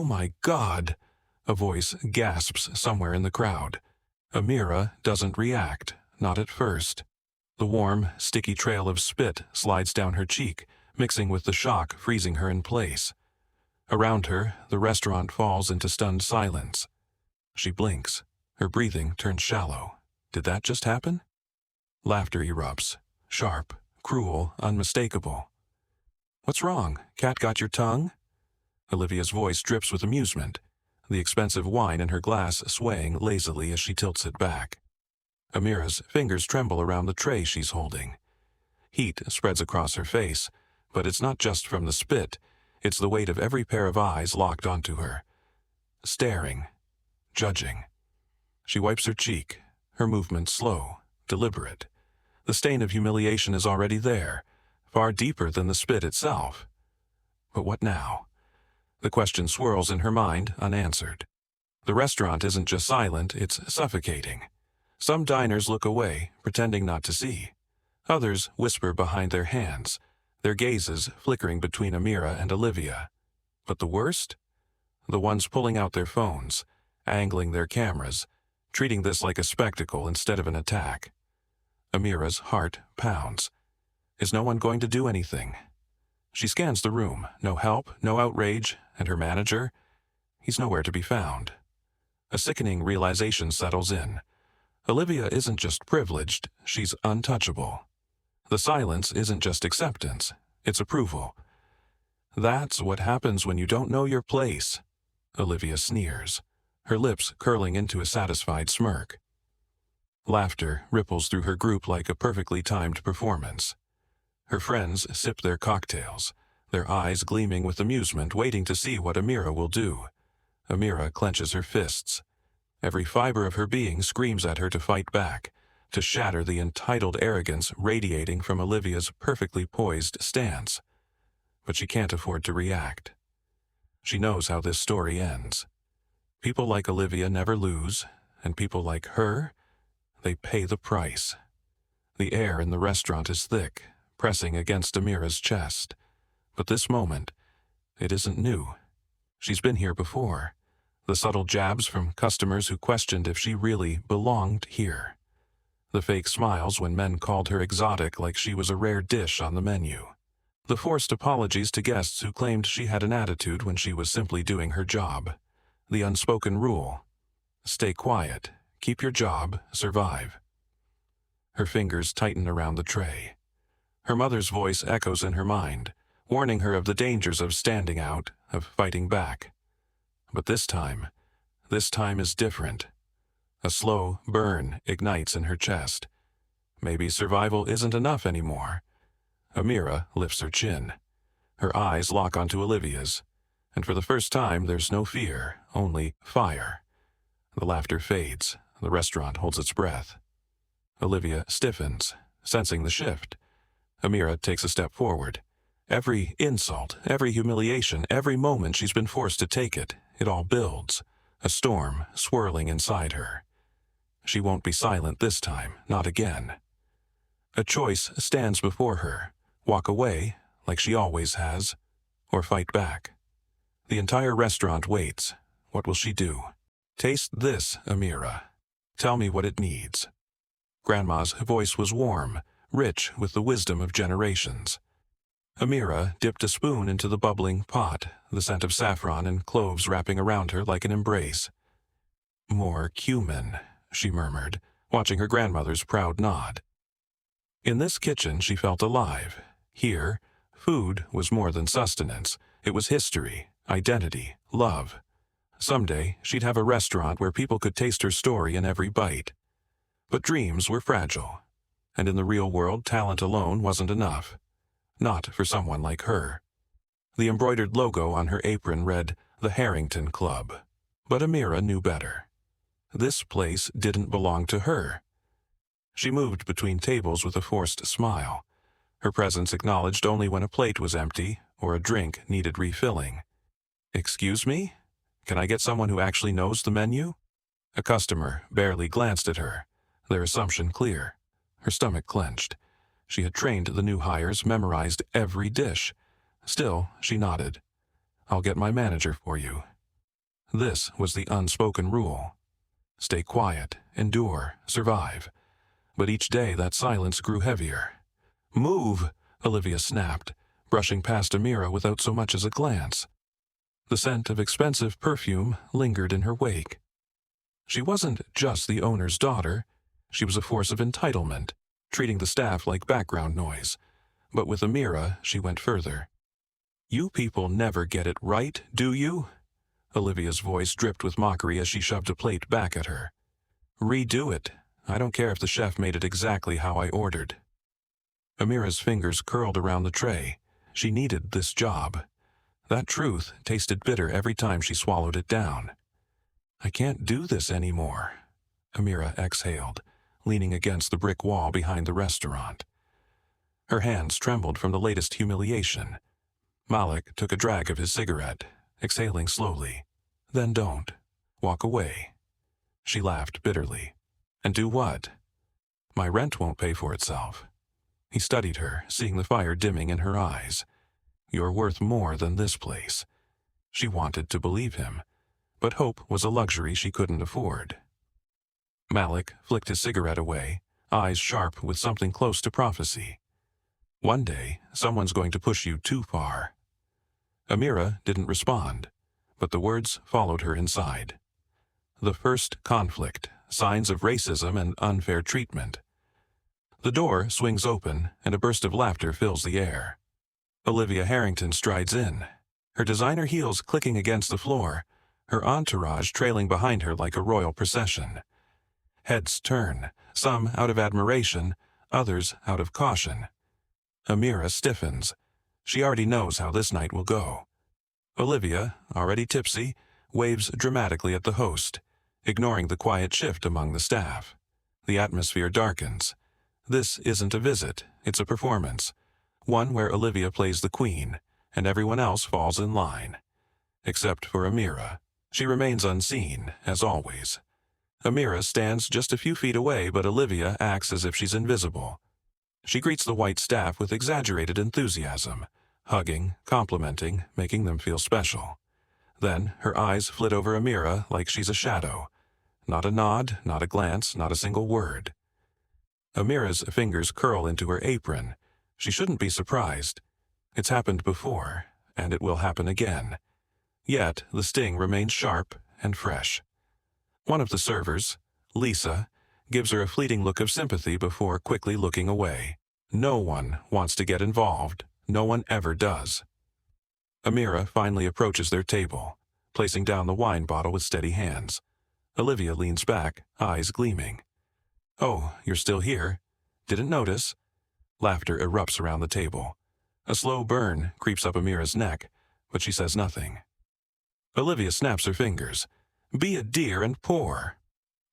"Oh my God!" a voice gasps somewhere in the crowd. Amira doesn't react, not at first. The warm, sticky trail of spit slides down her cheek, mixing with the shock, freezing her in place. Around her, the restaurant falls into stunned silence. She blinks. Her breathing turns shallow. Did that just happen? Laughter erupts. Sharp, cruel, unmistakable. "What's wrong? Cat got your tongue?" Olivia's voice drips with amusement, the expensive wine in her glass swaying lazily as she tilts it back. Amira's fingers tremble around the tray she's holding. Heat spreads across her face, but it's not just from the spit. It's the weight of every pair of eyes locked onto her. Staring. Judging. She wipes her cheek, her movement slow, deliberate. The stain of humiliation is already there, far deeper than the spit itself. But what now? The question swirls in her mind, unanswered. The restaurant isn't just silent, it's suffocating. Some diners look away, pretending not to see. Others whisper behind their hands, their gazes flickering between Amira and Olivia. But the worst? The ones pulling out their phones, angling their cameras, treating this like a spectacle instead of an attack. Amira's heart pounds. Is no one going to do anything? She scans the room. No help, no outrage, and her manager? He's nowhere to be found. A sickening realization settles in. Olivia isn't just privileged, she's untouchable. The silence isn't just acceptance, it's approval. That's what happens when you don't know your place. Olivia sneers, her lips curling into a satisfied smirk. Laughter ripples through her group like a perfectly timed performance. Her friends sip their cocktails, their eyes gleaming with amusement, waiting to see what Amira will do. Amira clenches her fists. Every fiber of her being screams at her to fight back, to shatter the entitled arrogance radiating from Olivia's perfectly poised stance. But she can't afford to react. She knows how this story ends. People like Olivia never lose, and people like her, they pay the price. The air in the restaurant is thick, pressing against Amira's chest. But this moment, it isn't new. She's been here before. The subtle jabs from customers who questioned if she really belonged here. The fake smiles when men called her exotic like she was a rare dish on the menu. The forced apologies to guests who claimed she had an attitude when she was simply doing her job. The unspoken rule: stay quiet, keep your job, survive. Her fingers tighten around the tray. Her mother's voice echoes in her mind, warning her of the dangers of standing out, of fighting back. But this time is different. A slow burn ignites in her chest. Maybe survival isn't enough anymore. Amira lifts her chin. Her eyes lock onto Olivia's, and for the first time there's no fear, only fire. The laughter fades. The restaurant holds its breath. Olivia stiffens, sensing the shift. Amira takes a step forward. Every insult, every humiliation, every moment she's been forced to take it all builds, a storm swirling inside her. She won't be silent this time, not again. A choice stands before her: walk away, like she always has, or fight back. The entire restaurant waits. What will she do? Taste this, Amira. Tell me what it needs. Grandma's voice was warm, rich with the wisdom of generations. Amira dipped a spoon into the bubbling pot, the scent of saffron and cloves wrapping around her like an embrace. "More cumin," she murmured, watching her grandmother's proud nod. In this kitchen she felt alive. Here, food was more than sustenance. It was history, identity, love. Someday, she'd have a restaurant where people could taste her story in every bite. But dreams were fragile, and in the real world, talent alone wasn't enough. Not for someone like her. The embroidered logo on her apron read, "The Harrington Club." But Amira knew better. This place didn't belong to her. She moved between tables with a forced smile, her presence acknowledged only when a plate was empty or a drink needed refilling. "Excuse me? Can I get someone who actually knows the menu?" A customer barely glanced at her, their assumption clear. Her stomach clenched. She had trained the new hires, memorized every dish. Still, she nodded. "I'll get my manager for you." This was the unspoken rule. Stay quiet, endure, survive. But each day that silence grew heavier. "Move!" Olivia snapped, brushing past Amira without so much as a glance. The scent of expensive perfume lingered in her wake. She wasn't just the owner's daughter. She was a force of entitlement, treating the staff like background noise. But with Amira, she went further. "You people never get it right, do you?" Olivia's voice dripped with mockery as she shoved a plate back at her. "Redo it. I don't care if the chef made it exactly how I ordered." Amira's fingers curled around the tray. She needed this job. That truth tasted bitter every time she swallowed it down. "I can't do this anymore," Amira exhaled, leaning against the brick wall behind the restaurant. Her hands trembled from the latest humiliation. Malik took a drag of his cigarette, exhaling slowly. "Then don't. Walk away." She laughed bitterly. "And do what?" "My rent won't pay for itself." He studied her, seeing the fire dimming in her eyes. "You're worth more than this place." She wanted to believe him, but hope was a luxury she couldn't afford. Malik flicked his cigarette away, eyes sharp with something close to prophecy. "One day, someone's going to push you too far." Amira didn't respond, but the words followed her inside. The first conflict, signs of racism and unfair treatment. The door swings open, and a burst of laughter fills the air. Olivia Harrington strides in, her designer heels clicking against the floor, her entourage trailing behind her like a royal procession. Heads turn, some out of admiration, others out of caution. Amira stiffens. She already knows how this night will go. Olivia, already tipsy, waves dramatically at the host, ignoring the quiet shift among the staff. The atmosphere darkens. This isn't a visit, it's a performance. One where Olivia plays the queen, and everyone else falls in line. Except for Amira. She remains unseen, as always. Amira stands just a few feet away, but Olivia acts as if she's invisible. She greets the white staff with exaggerated enthusiasm, hugging, complimenting, making them feel special. Then her eyes flit over Amira like she's a shadow. Not a nod, not a glance, not a single word. Amira's fingers curl into her apron. She shouldn't be surprised. It's happened before, and it will happen again. Yet the sting remains sharp and fresh. One of the servers, Lisa, gives her a fleeting look of sympathy before quickly looking away. No one wants to get involved. No one ever does. Amira finally approaches their table, placing down the wine bottle with steady hands. Olivia leans back, eyes gleaming. "Oh, you're still here? Didn't notice." Laughter erupts around the table. A slow burn creeps up Amira's neck, but she says nothing. Olivia snaps her fingers. "Be a dear and pour."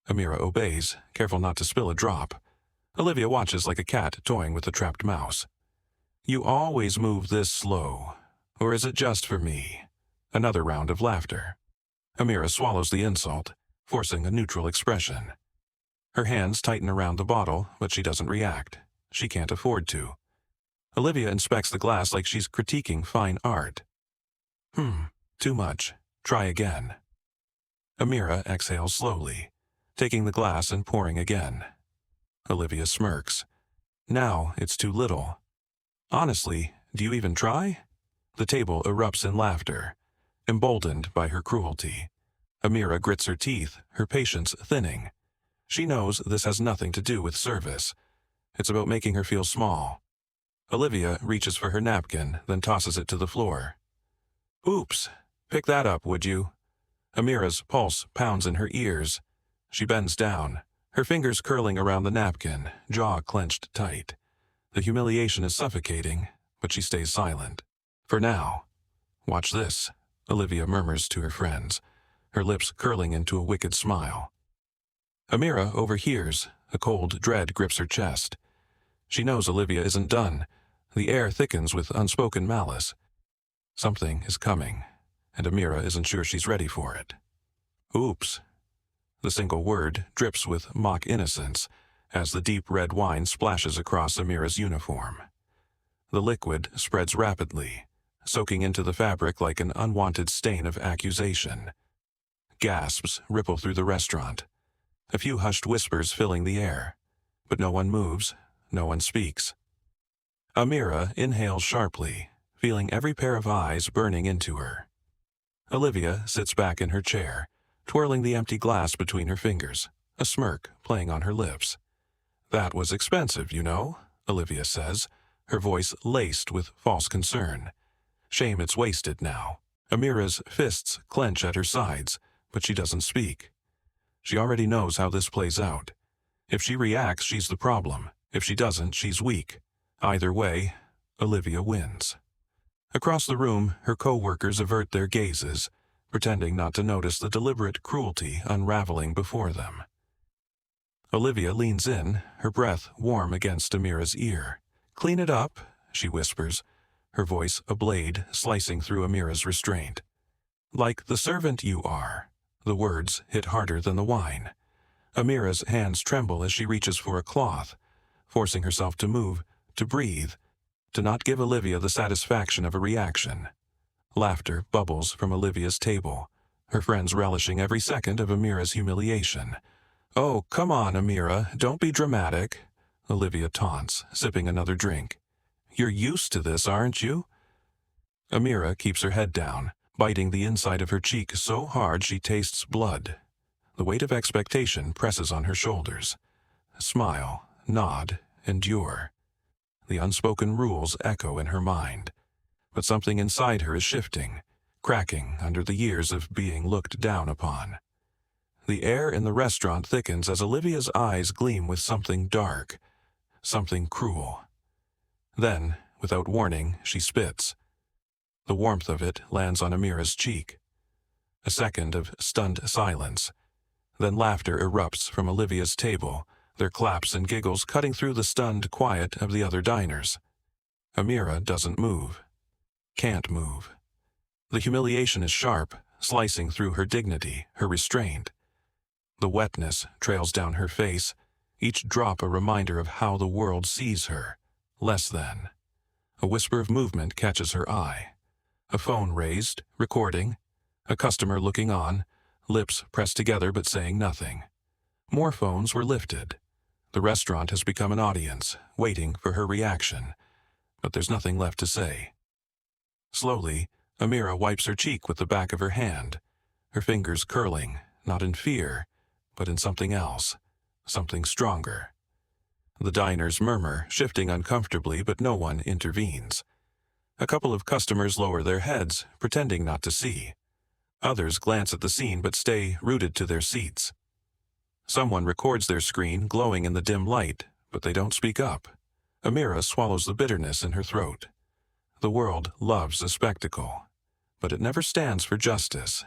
Amira obeys, careful not to spill a drop. Olivia watches like a cat toying with a trapped mouse. "You always move this slow. Or is it just for me?" Another round of laughter. Amira swallows the insult, forcing a neutral expression. Her hands tighten around the bottle, but she doesn't react. She can't afford to. Olivia inspects the glass like she's critiquing fine art. Too much. Try again." Amira exhales slowly, taking the glass and pouring again. Olivia smirks. "Now it's too little." "Honestly, do you even try?" The table erupts in laughter, emboldened by her cruelty. Amira grits her teeth, her patience thinning. She knows this has nothing to do with service. It's about making her feel small. Olivia reaches for her napkin, then tosses it to the floor. "Oops, pick that up, would you?" Amira's pulse pounds in her ears. She bends down, her fingers curling around the napkin, jaw clenched tight. The humiliation is suffocating, but she stays silent. For now. "Watch this," Olivia murmurs to her friends, her lips curling into a wicked smile. Amira overhears. A cold dread grips her chest. She knows Olivia isn't done. The air thickens with unspoken malice. Something is coming, and Amira isn't sure she's ready for it. "Oops." The single word drips with mock innocence as the deep red wine splashes across Amira's uniform. The liquid spreads rapidly, soaking into the fabric like an unwanted stain of accusation. Gasps ripple through the restaurant. A few hushed whispers filling the air. But no one moves, no one speaks. Amira inhales sharply, feeling every pair of eyes burning into her. Olivia sits back in her chair, twirling the empty glass between her fingers, a smirk playing on her lips. "That was expensive, you know," Olivia says, her voice laced with false concern. Shame it's wasted now. Amira's fists clench at her sides, but she doesn't speak. She already knows how this plays out. If she reacts, she's the problem. If she doesn't, she's weak. Either way, Olivia wins. Across the room, her co-workers avert their gazes, pretending not to notice the deliberate cruelty unraveling before them. Olivia leans in, her breath warm against Amira's ear. "Clean it up," she whispers, her voice a blade slicing through Amira's restraint. "Like the servant you are." The words hit harder than the wine. Amira's hands tremble as she reaches for a cloth, forcing herself to move, to breathe, to not give Olivia the satisfaction of a reaction. Laughter bubbles from Olivia's table, her friends relishing every second of Amira's humiliation. "Oh, come on, Amira, don't be dramatic," Olivia taunts, sipping another drink. "You're used to this, aren't you?" Amira keeps her head down, biting the inside of her cheek so hard she tastes blood. The weight of expectation presses on her shoulders. Smile, nod, endure. The unspoken rules echo in her mind. But something inside her is shifting, cracking under the years of being looked down upon. The air in the restaurant thickens as Olivia's eyes gleam with something dark, something cruel. Then, without warning, she spits. The warmth of it lands on Amira's cheek. A second of stunned silence. Then laughter erupts from Olivia's table, their claps and giggles cutting through the stunned quiet of the other diners. Amira doesn't move. Can't move. The humiliation is sharp, slicing through her dignity, her restraint. The wetness trails down her face, each drop a reminder of how the world sees her. Less than. A whisper of movement catches her eye. A phone raised, recording. A customer looking on, lips pressed together but saying nothing. More phones were lifted. The restaurant has become an audience, waiting for her reaction. But there's nothing left to say. Slowly, Amira wipes her cheek with the back of her hand, her fingers curling, not in fear, but in something else, something stronger. The diners murmur, shifting uncomfortably, but no one intervenes. A couple of customers lower their heads, pretending not to see. Others glance at the scene but stay rooted to their seats. Someone records their screen, glowing in the dim light, but they don't speak up. Amira swallows the bitterness in her throat. The world loves a spectacle, but it never stands for justice.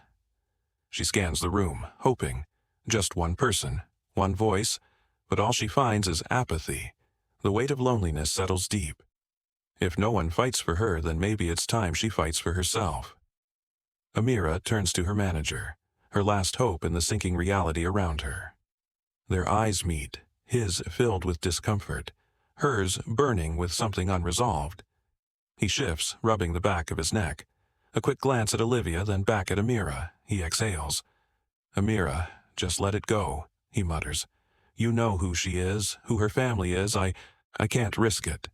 She scans the room, hoping. Just one person, one voice, but all she finds is apathy. The weight of loneliness settles deep. If no one fights for her, then maybe it's time she fights for herself. Amira turns to her manager, her last hope in the sinking reality around her. Their eyes meet, his filled with discomfort, hers burning with something unresolved. He shifts, rubbing the back of his neck. A quick glance at Olivia, then back at Amira. He exhales. "Amira, just let it go," he mutters. "You know who she is, who her family is. I can't risk it."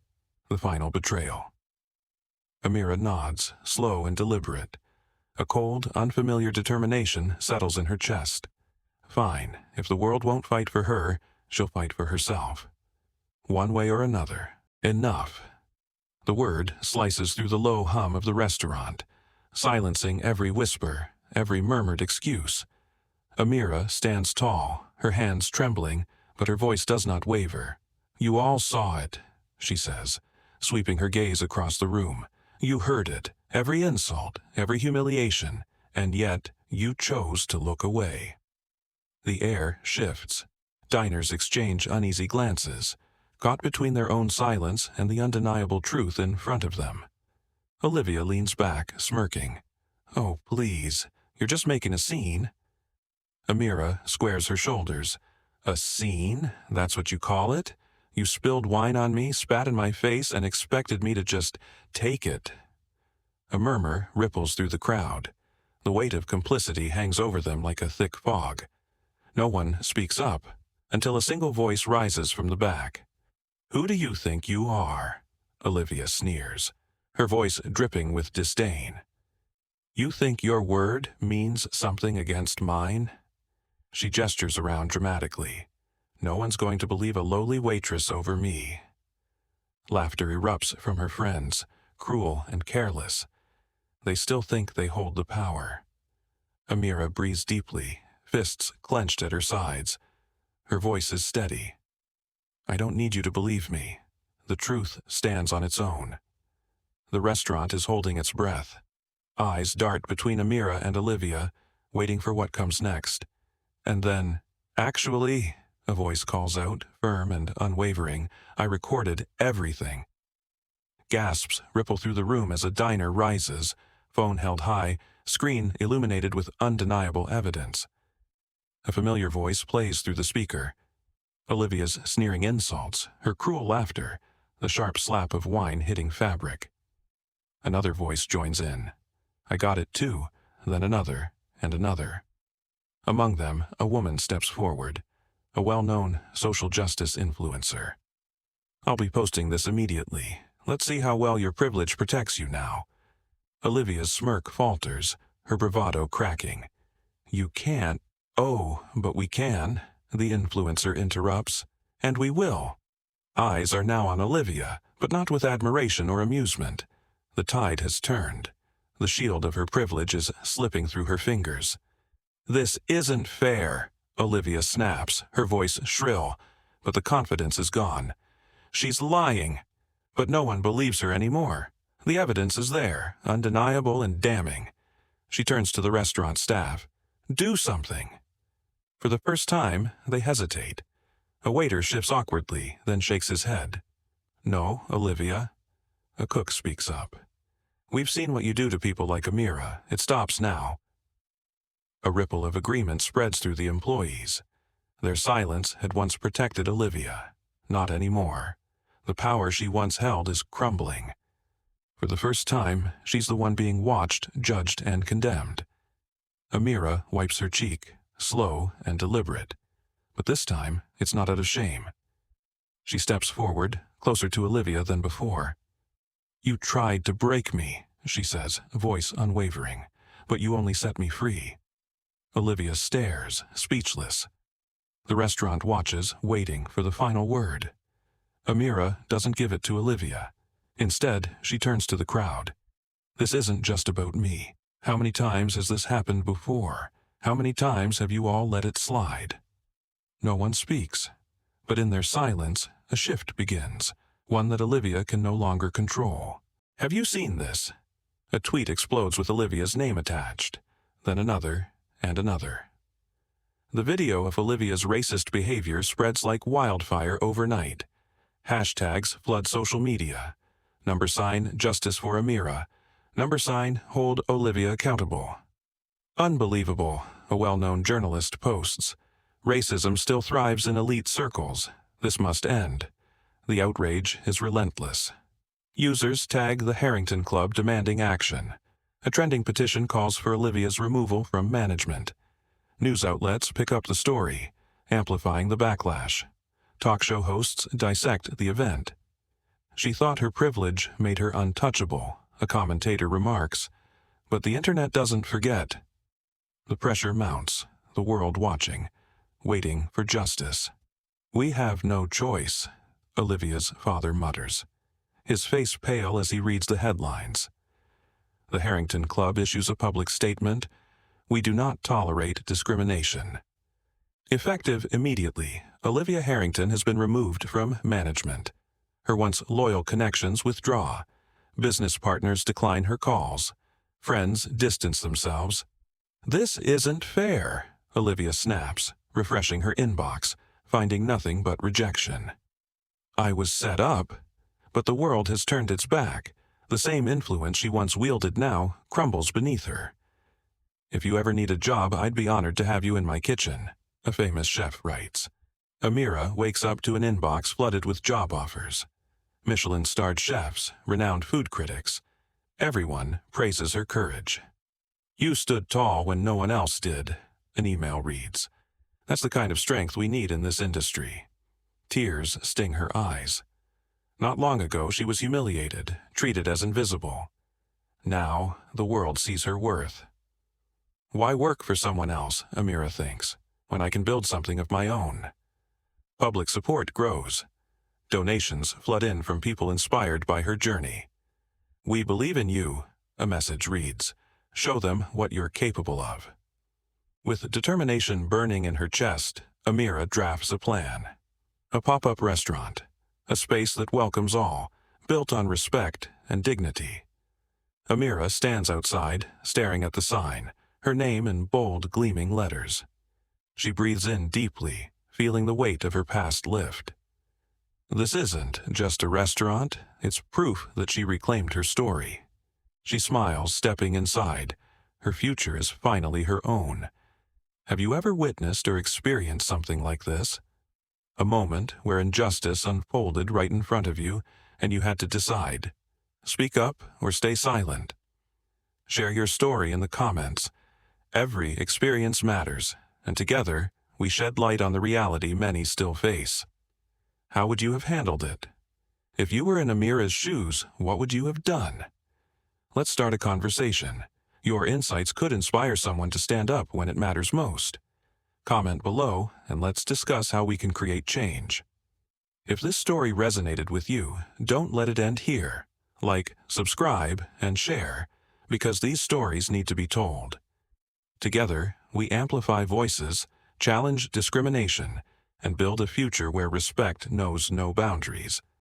The final betrayal. Amira nods, slow and deliberate. A cold, unfamiliar determination settles in her chest. Fine, if the world won't fight for her, she'll fight for herself. One way or another. Enough. The word slices through the low hum of the restaurant, silencing every whisper, every murmured excuse. Amira stands tall, her hands trembling, but her voice does not waver. "You all saw it," she says, sweeping her gaze across the room. "You heard it, every insult, every humiliation, and yet you chose to look away." The air shifts. Diners exchange uneasy glances, caught between their own silence and the undeniable truth in front of them. Olivia leans back, smirking. "Oh, please, you're just making a scene." Amira squares her shoulders. "A scene? That's what you call it? You spilled wine on me, spat in my face, and expected me to just take it." A murmur ripples through the crowd. The weight of complicity hangs over them like a thick fog. No one speaks up until a single voice rises from the back. "Who do you think you are?" Olivia sneers, her voice dripping with disdain. "You think your word means something against mine?" She gestures around dramatically. "No one's going to believe a lowly waitress over me." Laughter erupts from her friends, cruel and careless. They still think they hold the power. Amira breathes deeply, fists clenched at her sides. Her voice is steady. "I don't need you to believe me. The truth stands on its own." The restaurant is holding its breath. Eyes dart between Amira and Olivia, waiting for what comes next. And then, "Actually," a voice calls out, firm and unwavering, "I recorded everything." Gasps ripple through the room as a diner rises, phone held high, screen illuminated with undeniable evidence. A familiar voice plays through the speaker. Olivia's sneering insults, her cruel laughter, the sharp slap of wine hitting fabric. Another voice joins in. "I got it too," then another, and another. Among them, a woman steps forward, a well-known social justice influencer. "I'll be posting this immediately. Let's see how well your privilege protects you now." Olivia's smirk falters, her bravado cracking. "You can't." "Oh, but we can," the influencer interrupts. "And we will." Eyes are now on Olivia, but not with admiration or amusement. The tide has turned. The shield of her privilege is slipping through her fingers. "This isn't fair," Olivia snaps, her voice shrill, but the confidence is gone. She's lying. But no one believes her anymore. The evidence is there, undeniable and damning. She turns to the restaurant staff. "Do something." For the first time, they hesitate. A waiter shifts awkwardly, then shakes his head. "No, Olivia." A cook speaks up. "We've seen what you do to people like Amira. It stops now." A ripple of agreement spreads through the employees. Their silence had once protected Olivia. Not anymore. The power she once held is crumbling. For the first time, she's the one being watched, judged, and condemned. Amira wipes her cheek, slow and deliberate. But this time, it's not out of shame. She steps forward, closer to Olivia than before. "You tried to break me," she says, voice unwavering, "but you only set me free." Olivia stares, speechless. The restaurant watches, waiting for the final word. Amira doesn't give it to Olivia. Instead, she turns to the crowd. "This isn't just about me. How many times has this happened before? How many times have you all let it slide?" No one speaks. But in their silence, a shift begins, one that Olivia can no longer control. "Have you seen this?" A tweet explodes with Olivia's name attached. Then another, and another. The video of Olivia's racist behavior spreads like wildfire overnight. Hashtags flood social media. #Justice for Amira. #Hold Olivia accountable. "Unbelievable," a well-known journalist posts. "Racism still thrives in elite circles. This must end." The outrage is relentless. Users tag the Harrington Club demanding action. A trending petition calls for Olivia's removal from management. News outlets pick up the story, amplifying the backlash. Talk show hosts dissect the event. "She thought her privilege made her untouchable," a commentator remarks. But the internet doesn't forget. The pressure mounts, the world watching, waiting for justice. "We have no choice," Olivia's father mutters, his face pale as he reads the headlines. The Harrington Club issues a public statement. "We do not tolerate discrimination." Effective immediately, Olivia Harrington has been removed from management. Her once loyal connections withdraw. Business partners decline her calls. Friends distance themselves. "This isn't fair," Olivia snaps, refreshing her inbox, finding nothing but rejection. "I was set up," but the world has turned its back. The same influence she once wielded now crumbles beneath her. "If you ever need a job, I'd be honored to have you in my kitchen," a famous chef writes. Amira wakes up to an inbox flooded with job offers. Michelin-starred chefs, renowned food critics. Everyone praises her courage. You stood tall when no one else did, an email reads. That's the kind of strength we need in this industry. Tears sting her eyes. Not long ago she was humiliated, treated as invisible. Now the world sees her worth. Why work for someone else, Amira thinks, when I can build something of my own? Public support grows. Donations flood in from people inspired by her journey. We believe in you, a message reads. Show them what you're capable of. With determination burning in her chest, Amira drafts a plan. A pop-up restaurant, a space that welcomes all, built on respect and dignity. Amira stands outside, staring at the sign, her name in bold, gleaming letters. She breathes in deeply, feeling the weight of her past lift. This isn't just a restaurant, it's proof that she reclaimed her story. She smiles, stepping inside. Her future is finally her own. Have you ever witnessed or experienced something like this? A moment where injustice unfolded right in front of you, and you had to decide. Speak up or stay silent. Share your story in the comments. Every experience matters, and together, we shed light on the reality many still face. How would you have handled it? If you were in Amira's shoes, what would you have done? Let's start a conversation. Your insights could inspire someone to stand up when it matters most. Comment below, and let's discuss how we can create change. If this story resonated with you, don't let it end here. Like, subscribe, and share, because these stories need to be told. Together, we amplify voices, challenge discrimination, and build a future where respect knows no boundaries.